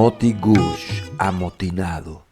Moti Gush amotinado.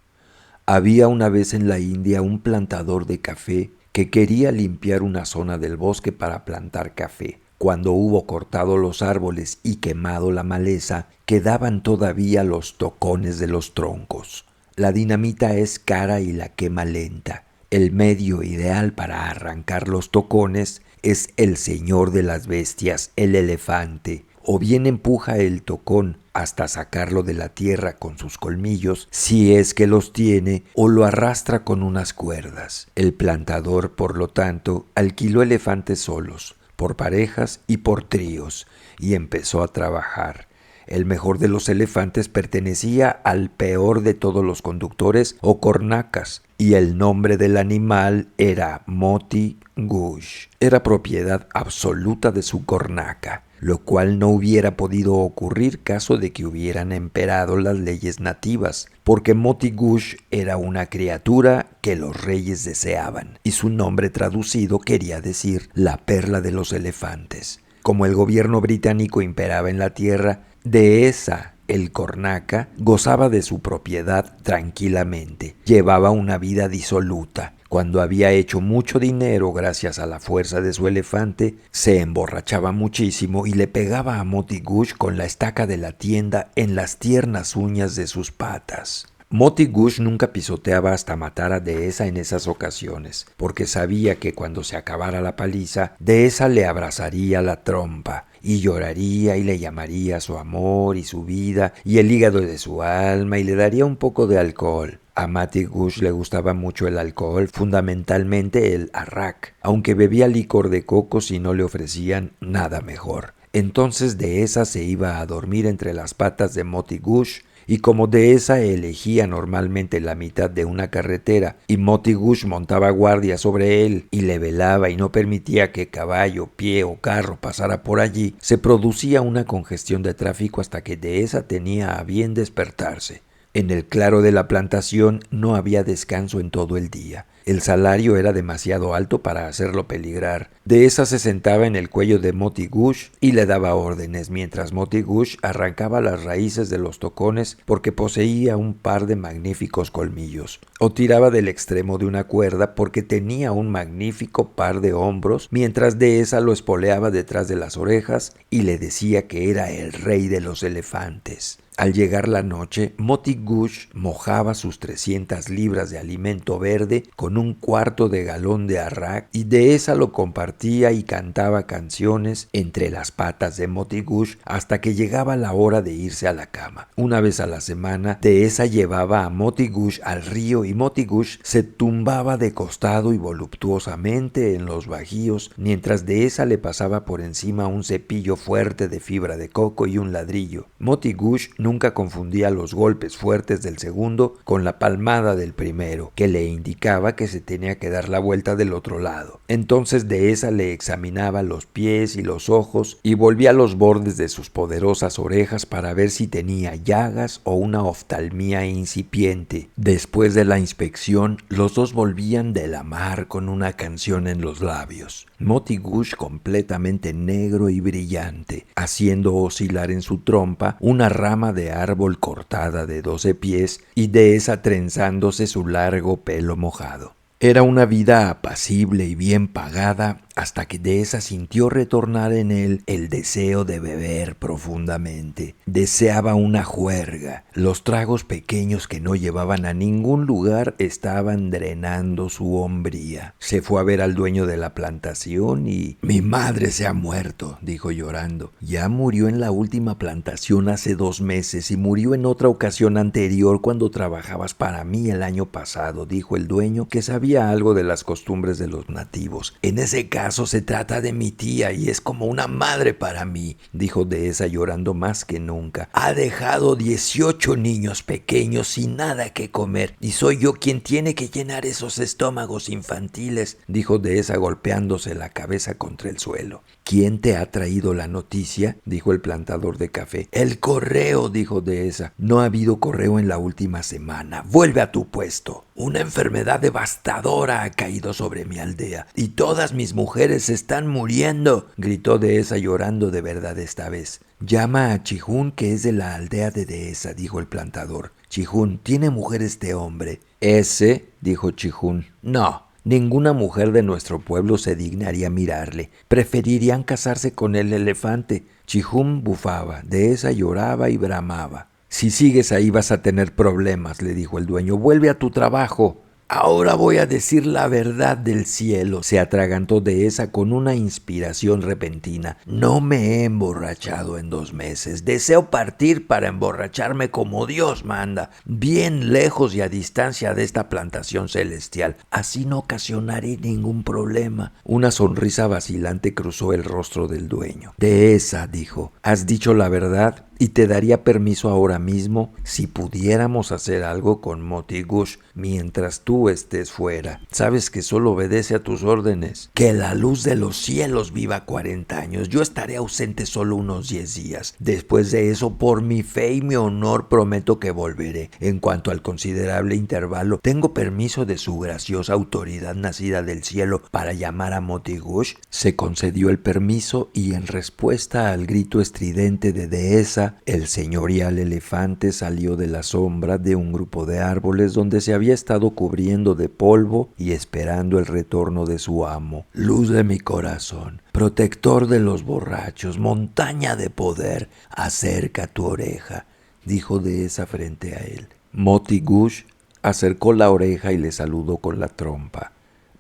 Había una vez en la India un plantador de café que quería limpiar una zona del bosque para plantar café. Cuando hubo cortado los árboles y quemado la maleza, quedaban todavía los tocones de los troncos. La dinamita es cara y la quema lenta. El medio ideal para arrancar los tocones es el señor de las bestias, el elefante. O bien empuja el tocón hasta sacarlo de la tierra con sus colmillos, si es que los tiene, o lo arrastra con unas cuerdas. El plantador, por lo tanto, alquiló elefantes solos, por parejas y por tríos, y empezó a trabajar. El mejor de los elefantes pertenecía al peor de todos los conductores o cornacas, y el nombre del animal era Moti Gush. Era propiedad absoluta de su cornaca, lo cual no hubiera podido ocurrir caso de que hubieran imperado las leyes nativas, porque Moti Gush era una criatura que los reyes deseaban, y su nombre traducido quería decir la perla de los elefantes. Como el gobierno británico imperaba en la tierra, Dehesa, el cornaca, gozaba de su propiedad tranquilamente. Llevaba una vida disoluta. Cuando había hecho mucho dinero gracias a la fuerza de su elefante, se emborrachaba muchísimo y le pegaba a Moti Gush con la estaca de la tienda en las tiernas uñas de sus patas. Moti Gush nunca pisoteaba hasta matar a Dehesa en esas ocasiones, porque sabía que cuando se acabara la paliza, Dehesa le abrazaría la trompa y lloraría y le llamaría su amor y su vida y el hígado de su alma y le daría un poco de alcohol. A Moti Gush le gustaba mucho el alcohol, fundamentalmente el arrak, aunque bebía licor de coco si no le ofrecían nada mejor. Entonces Dehesa se iba a dormir entre las patas de Moti Gush, y como Dehesa elegía normalmente la mitad de una carretera y Moti Gush montaba guardia sobre él y le velaba y no permitía que caballo, pie o carro pasara por allí, se producía una congestión de tráfico hasta que Dehesa tenía a bien despertarse. En el claro de la plantación no había descanso en todo el día. El salario era demasiado alto para hacerlo peligrar. Dehesa se sentaba en el cuello de Moti Gush y le daba órdenes, mientras Moti Gush arrancaba las raíces de los tocones porque poseía un par de magníficos colmillos, o tiraba del extremo de una cuerda porque tenía un magnífico par de hombros, mientras Dehesa lo espoleaba detrás de las orejas y le decía que era el rey de los elefantes. Al llegar la noche, Moti Gush mojaba sus 300 libras de alimento verde con un cuarto de galón de arrak y Dehesa lo compartía y cantaba canciones entre las patas de Moti Gush hasta que llegaba la hora de irse a la cama. Una vez a la semana, Dehesa llevaba a Moti Gush al río y Moti Gush se tumbaba de costado y voluptuosamente en los bajíos mientras Dehesa le pasaba por encima un cepillo fuerte de fibra de coco y un ladrillo. Moti Gush nunca confundía los golpes fuertes del segundo con la palmada del primero, que le indicaba que se tenía que dar la vuelta del otro lado. Entonces Dehesa le examinaba los pies y los ojos y volvía los bordes de sus poderosas orejas para ver si tenía llagas o una oftalmía incipiente. Después de la inspección, los dos volvían de la mar con una canción en los labios. Moti Gush completamente negro y brillante, haciendo oscilar en su trompa una rama de árbol cortada de 12 pies y Dehesa trenzándose su largo pelo mojado. Era una vida apacible y bien pagada hasta que Dehesa sintió retornar en él el deseo de beber profundamente. Deseaba una juerga. Los tragos pequeños que no llevaban a ningún lugar estaban drenando su hombría. Se fue a ver al dueño de la plantación y «Mi madre se ha muerto», dijo llorando. «Ya murió en la última plantación hace 2 meses y murió en otra ocasión anterior cuando trabajabas para mí el año pasado», dijo el dueño, que sabía algo de las costumbres de los nativos. «En ese caso se trata de mi tía y es como una madre para mí», dijo Dehesa llorando más que nunca. «Ha dejado 18 niños pequeños sin nada que comer y soy yo quien tiene que llenar esos estómagos infantiles», dijo Dehesa golpeándose la cabeza contra el suelo. ¿Quién te ha traído la noticia?, dijo el plantador de café. El correo, dijo Dehesa. No ha habido correo en la última semana. Vuelve a tu puesto. Una enfermedad devastadora ha caído sobre mi aldea y todas mis mujeres están muriendo, gritó Dehesa llorando de verdad esta vez. Llama a Chihún, que es de la aldea de Dehesa, dijo el plantador. Chihún, ¿tiene mujer este hombre? Ese, dijo Chihún. No. Ninguna mujer de nuestro pueblo se dignaría mirarle. Preferirían casarse con el elefante. Chihún bufaba, Dehesa lloraba y bramaba. Si sigues ahí vas a tener problemas, le dijo el dueño. Vuelve a tu trabajo. Ahora voy a decir la verdad del cielo, se atragantó Dehesa con una inspiración repentina. No me he emborrachado en 2 meses. Deseo partir para emborracharme como Dios manda, bien lejos y a distancia de esta plantación celestial. Así no ocasionaré ningún problema. Una sonrisa vacilante cruzó el rostro del dueño. Dehesa, dijo, has dicho la verdad y te daría permiso ahora mismo si pudiéramos hacer algo con Moti Gush mientras tú estés fuera. Sabes que solo obedece a tus órdenes. Que la luz de los cielos viva 40 años. Yo estaré ausente solo unos 10 días. Después de eso, por mi fe y mi honor, prometo que volveré. En cuanto al considerable intervalo, tengo permiso de su graciosa autoridad nacida del cielo para llamar a Moti Gush. Se concedió el permiso y en respuesta al grito estridente de Dehesa, el señorial elefante salió de la sombra de un grupo de árboles donde se había estado cubriendo de polvo y esperando el retorno de su amo. Luz de mi corazón, protector de los borrachos, montaña de poder, acerca tu oreja, dijo Dehesa frente a él. Moti Gush acercó la oreja y le saludó con la trompa.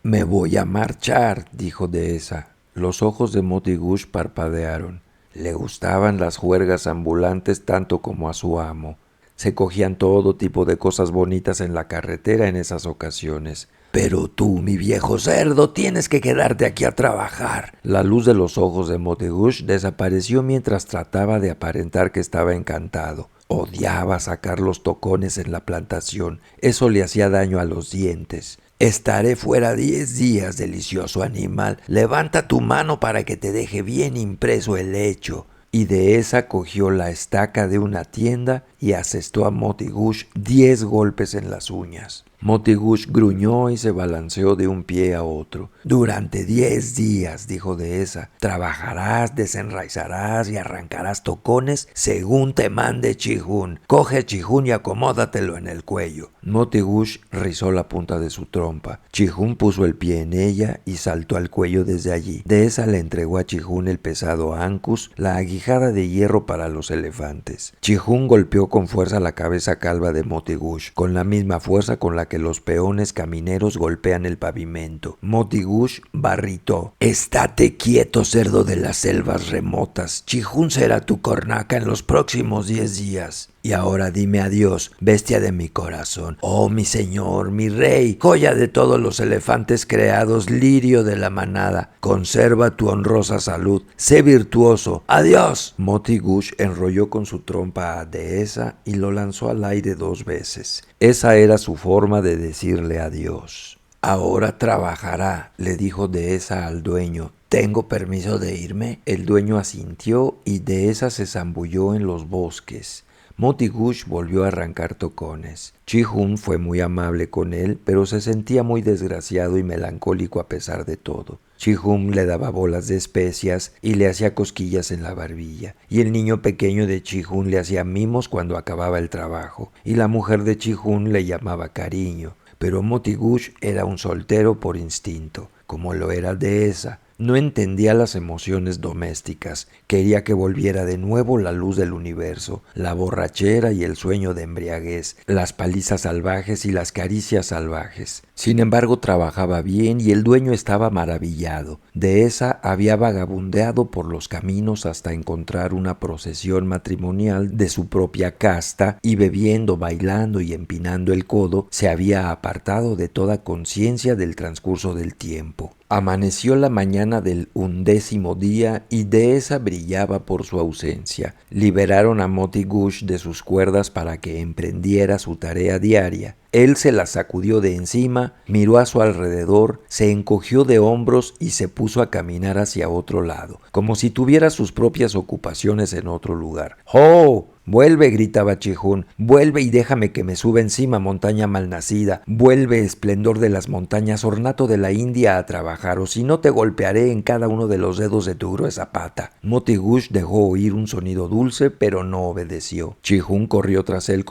Me voy a marchar, dijo Dehesa. Los ojos de Moti Gush parpadearon. Le gustaban las juergas ambulantes tanto como a su amo. Se cogían todo tipo de cosas bonitas en la carretera en esas ocasiones. Pero tú, mi viejo cerdo, tienes que quedarte aquí a trabajar. La luz de los ojos de Moti Gush desapareció mientras trataba de aparentar que estaba encantado. Odiaba sacar los tocones en la plantación. Eso le hacía daño a los dientes. Estaré fuera 10 días, delicioso animal. Levanta tu mano para que te deje bien impreso el hecho. Y Dehesa cogió la estaca de una tienda y asestó a Moti Gush 10 golpes en las uñas. Moti Gush gruñó y se balanceó de un pie a otro. Durante 10 días, dijo Dehesa, trabajarás, desenraizarás y arrancarás tocones según te mande Chihún. Coge Chihún y acomódatelo en el cuello. Moti Gush rizó la punta de su trompa. Chihún puso el pie en ella y saltó al cuello desde allí. Dehesa le entregó a Chihún el pesado Ankus, la aguijada de hierro para los elefantes. Chihún golpeó con fuerza la cabeza calva de Moti Gush, con la misma fuerza con la que los peones camineros golpean el pavimento. Moti Gush barritó. Estate quieto, cerdo de las selvas remotas. Chihún será tu cornaca en los próximos 10 días. Y ahora dime adiós, bestia de mi corazón. Oh, mi señor, mi rey, joya de todos los elefantes creados, lirio de la manada. Conserva tu honrosa salud. Sé virtuoso. ¡Adiós! Moti Gush enrolló con su trompa a Dehesa y lo lanzó al aire 2 veces. Esa era su forma de decirle adiós. Ahora trabajará, le dijo Dehesa al dueño. ¿Tengo permiso de irme? El dueño asintió y Dehesa se zambulló en los bosques. Moti Gush volvió a arrancar tocones. Chihún fue muy amable con él, pero se sentía muy desgraciado y melancólico a pesar de todo. Chihún le daba bolas de especias y le hacía cosquillas en la barbilla, y el niño pequeño de Chihún le hacía mimos cuando acababa el trabajo, y la mujer de Chihún le llamaba cariño. Pero Moti Gush era un soltero por instinto, como lo era Dehesa. No entendía las emociones domésticas, quería que volviera de nuevo la luz del universo, la borrachera y el sueño de embriaguez, las palizas salvajes y las caricias salvajes. Sin embargo, trabajaba bien y el dueño estaba maravillado. Dehesa había vagabundeado por los caminos hasta encontrar una procesión matrimonial de su propia casta y bebiendo, bailando y empinando el codo, se había apartado de toda conciencia del transcurso del tiempo. Amaneció la mañana del 11º día y Dehesa brillaba por su ausencia. Liberaron a Moti Gush de sus cuerdas para que emprendiera su tarea diaria. Él se la sacudió de encima, miró a su alrededor, se encogió de hombros y se puso a caminar hacia otro lado, como si tuviera sus propias ocupaciones en otro lugar. ¡Oh! Vuelve, gritaba Chihún, vuelve y déjame que me suba encima, montaña malnacida, vuelve, esplendor de las montañas, ornato de la India, a trabajar, o si no te golpearé en cada uno de los dedos de tu gruesa pata. Moti Gush dejó oír un sonido dulce, pero no obedeció. Chihún corrió tras él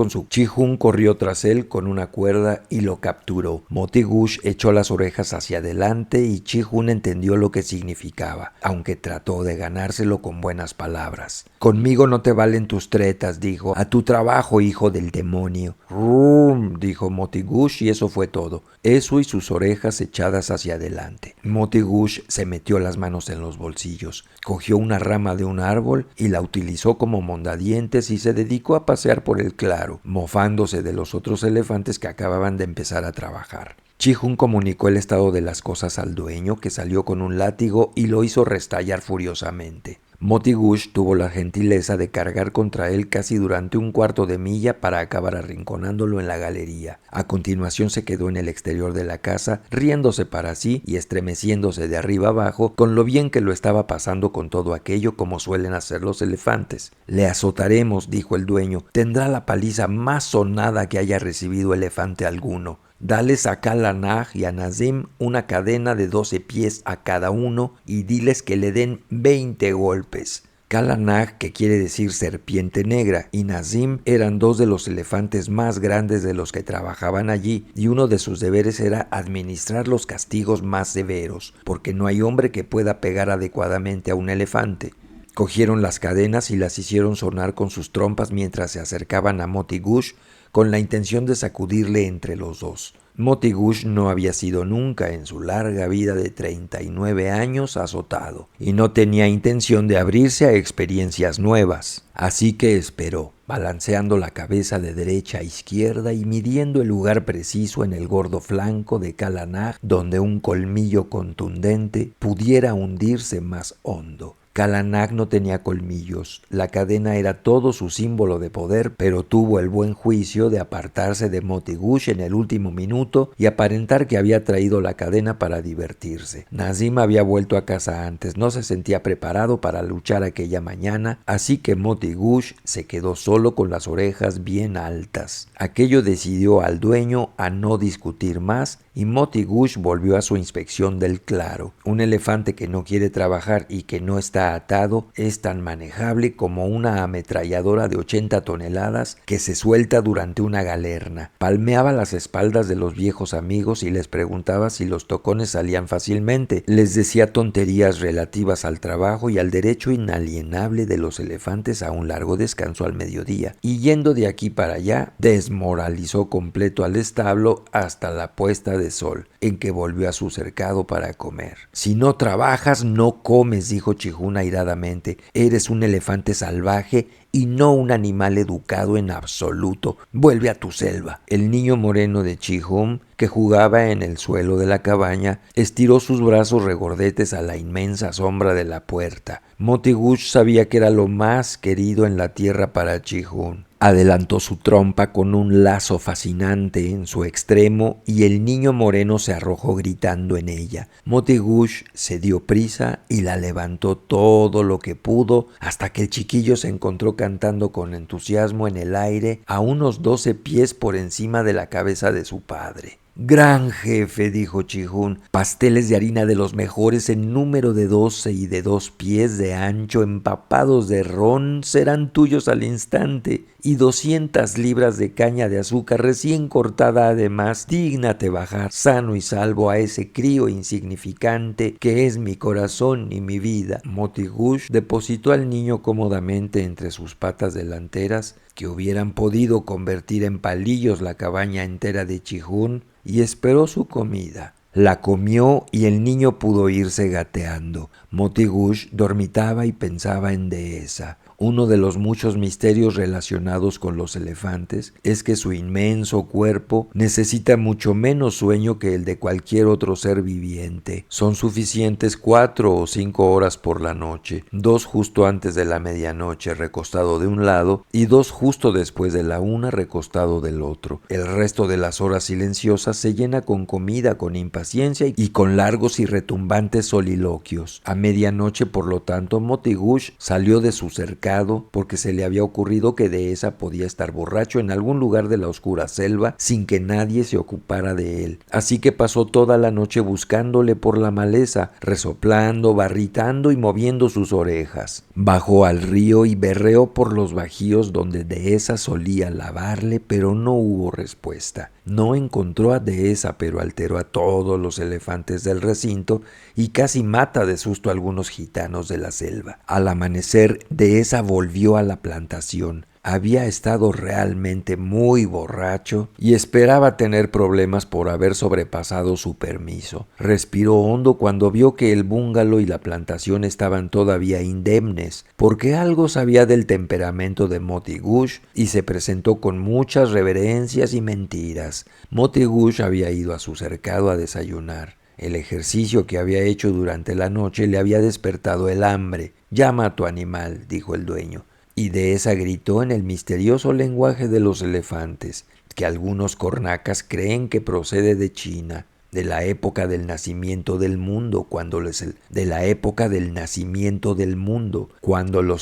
con una cuerda y lo capturó. Moti Gush echó las orejas hacia adelante y Chihún entendió lo que significaba, aunque trató de ganárselo con buenas palabras. Conmigo no te valen tus tretas, dijo. A tu trabajo, hijo del demonio. Rum, dijo Moti Gush, y eso fue todo. Eso y sus orejas echadas hacia adelante. Moti Gush se metió las manos en los bolsillos, cogió una rama de un árbol y la utilizó como mondadientes y se dedicó a pasear por el claro, mofándose de los otros elefantes que acababan de empezar a trabajar. Chihún comunicó el estado de las cosas al dueño, que salió con un látigo y lo hizo restallar furiosamente. Moti Gush tuvo la gentileza de cargar contra él casi durante un cuarto de milla para acabar arrinconándolo en la galería. A continuación se quedó en el exterior de la casa, riéndose para sí y estremeciéndose de arriba abajo con lo bien que lo estaba pasando con todo aquello, como suelen hacer los elefantes. Le azotaremos, dijo el dueño, tendrá la paliza más sonada que haya recibido elefante alguno. Dales a Kala Nag y a Nazim una cadena de 12 pies a cada uno y diles que le den 20 golpes. Kala Nag, que quiere decir serpiente negra, y Nazim eran dos de los elefantes más grandes de los que trabajaban allí, y uno de sus deberes era administrar los castigos más severos, porque no hay hombre que pueda pegar adecuadamente a un elefante. Cogieron las cadenas y las hicieron sonar con sus trompas mientras se acercaban a Moti Gush, con la intención de sacudirle entre los dos. Moti Gush no había sido nunca en su larga vida de 39 años azotado, y no tenía intención de abrirse a experiencias nuevas. Así que esperó, balanceando la cabeza de derecha a izquierda y midiendo el lugar preciso en el gordo flanco de Kala Nag donde un colmillo contundente pudiera hundirse más hondo. Kala Nag no tenía colmillos, la cadena era todo su símbolo de poder, pero tuvo el buen juicio de apartarse de Moti Gush en el último minuto y aparentar que había traído la cadena para divertirse. Nazim había vuelto a casa antes, no se sentía preparado para luchar aquella mañana, así que Moti Gush se quedó solo con las orejas bien altas. Aquello decidió al dueño a no discutir más y Moti Gush volvió a su inspección del claro. Un elefante que no quiere trabajar y que no está atado es tan manejable como una ametralladora de 80 toneladas que se suelta durante una galerna. Palmeaba las espaldas de los viejos amigos y les preguntaba si los tocones salían fácilmente. Les decía tonterías relativas al trabajo y al derecho inalienable de los elefantes a un largo descanso al mediodía. Y yendo de aquí para allá, desmoralizó completo al establo hasta la puesta de sol, en que volvió a su cercado para comer. Si no trabajas, no comes, dijo Chihún airadamente. Eres un elefante salvaje y no un animal educado en absoluto. Vuelve a tu selva. El niño moreno de Chihún, que jugaba en el suelo de la cabaña, estiró sus brazos regordetes a la inmensa sombra de la puerta. Moti Gush sabía que era lo más querido en la tierra para Chihún. Adelantó su trompa con un lazo fascinante en su extremo y el niño moreno se arrojó gritando en ella. Moti Gush se dio prisa y la levantó todo lo que pudo hasta que el chiquillo se encontró cantando con entusiasmo en el aire a unos 12 pies por encima de la cabeza de su padre. «Gran jefe», dijo Chihún, «pasteles de harina de los mejores en número de 12 y de 2 pies de ancho, empapados de ron, serán tuyos al instante, y 200 libras de caña de azúcar recién cortada además. Dígnate bajar sano y salvo a ese crío insignificante que es mi corazón y mi vida». Moti Gush depositó al niño cómodamente entre sus patas delanteras, que hubieran podido convertir en palillos la cabaña entera de Chihún, y esperó su comida. La comió y el niño pudo irse gateando. Moti Gush dormitaba y pensaba en Dehesa. Uno de los muchos misterios relacionados con los elefantes es que su inmenso cuerpo necesita mucho menos sueño que el de cualquier otro ser viviente. Son suficientes 4 o 5 horas por la noche, 2 justo antes de la medianoche recostado de un lado y 2 justo después de la 1 recostado del otro. El resto de las horas silenciosas se llena con comida, con impaciencia y con largos y retumbantes soliloquios. A medianoche, por lo tanto, Moti Gush salió de su cercado porque se le había ocurrido que Dehesa podía estar borracho en algún lugar de la oscura selva sin que nadie se ocupara de él. Así que pasó toda la noche buscándole por la maleza, resoplando, barritando y moviendo sus orejas. Bajó al río y berreó por los bajíos donde Dehesa solía lavarle, pero no hubo respuesta. No encontró a Dehesa, pero alteró a todos los elefantes del recinto y casi mata de susto a algunos gitanos de la selva. Al amanecer, Dehesa volvió a la plantación. Había estado realmente muy borracho y esperaba tener problemas por haber sobrepasado su permiso. Respiró hondo cuando vio que el búngalo y la plantación estaban todavía indemnes, porque algo sabía del temperamento de Moti Gush y se presentó con muchas reverencias y mentiras. Moti Gush había ido a su cercado a desayunar. El ejercicio que había hecho durante la noche le había despertado el hambre. «Llama a tu animal», dijo el dueño. Y Dehesa gritó en el misterioso lenguaje de los elefantes, que algunos cornacas creen que procede de China, de la época del nacimiento del mundo, cuando los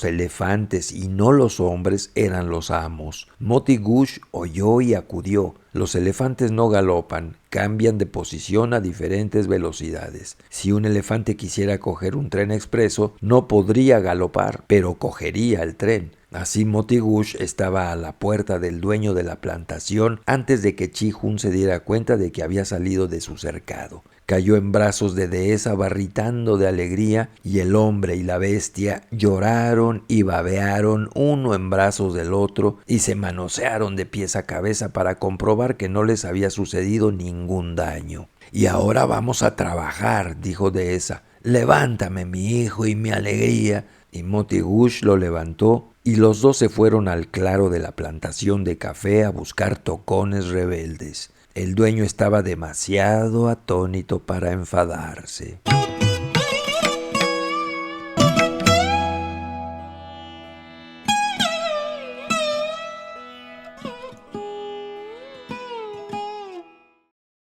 elefantes y no los hombres eran los amos. Moti Gush oyó y acudió. Los elefantes no galopan, cambian de posición a diferentes velocidades. Si un elefante quisiera coger un tren expreso, no podría galopar, pero cogería el tren. Así Moti Gush estaba a la puerta del dueño de la plantación antes de que Chi-Hun se diera cuenta de que había salido de su cercado. Cayó en brazos de Dehesa barritando de alegría y el hombre y la bestia lloraron y babearon uno en brazos del otro y se manosearon de pies a cabeza para comprobar que no les había sucedido ningún daño. «Y ahora vamos a trabajar», dijo Dehesa. «Levántame, mi hijo y mi alegría». Y Moti Gush lo levantó y los dos se fueron al claro de la plantación de café a buscar tocones rebeldes. El dueño estaba demasiado atónito para enfadarse.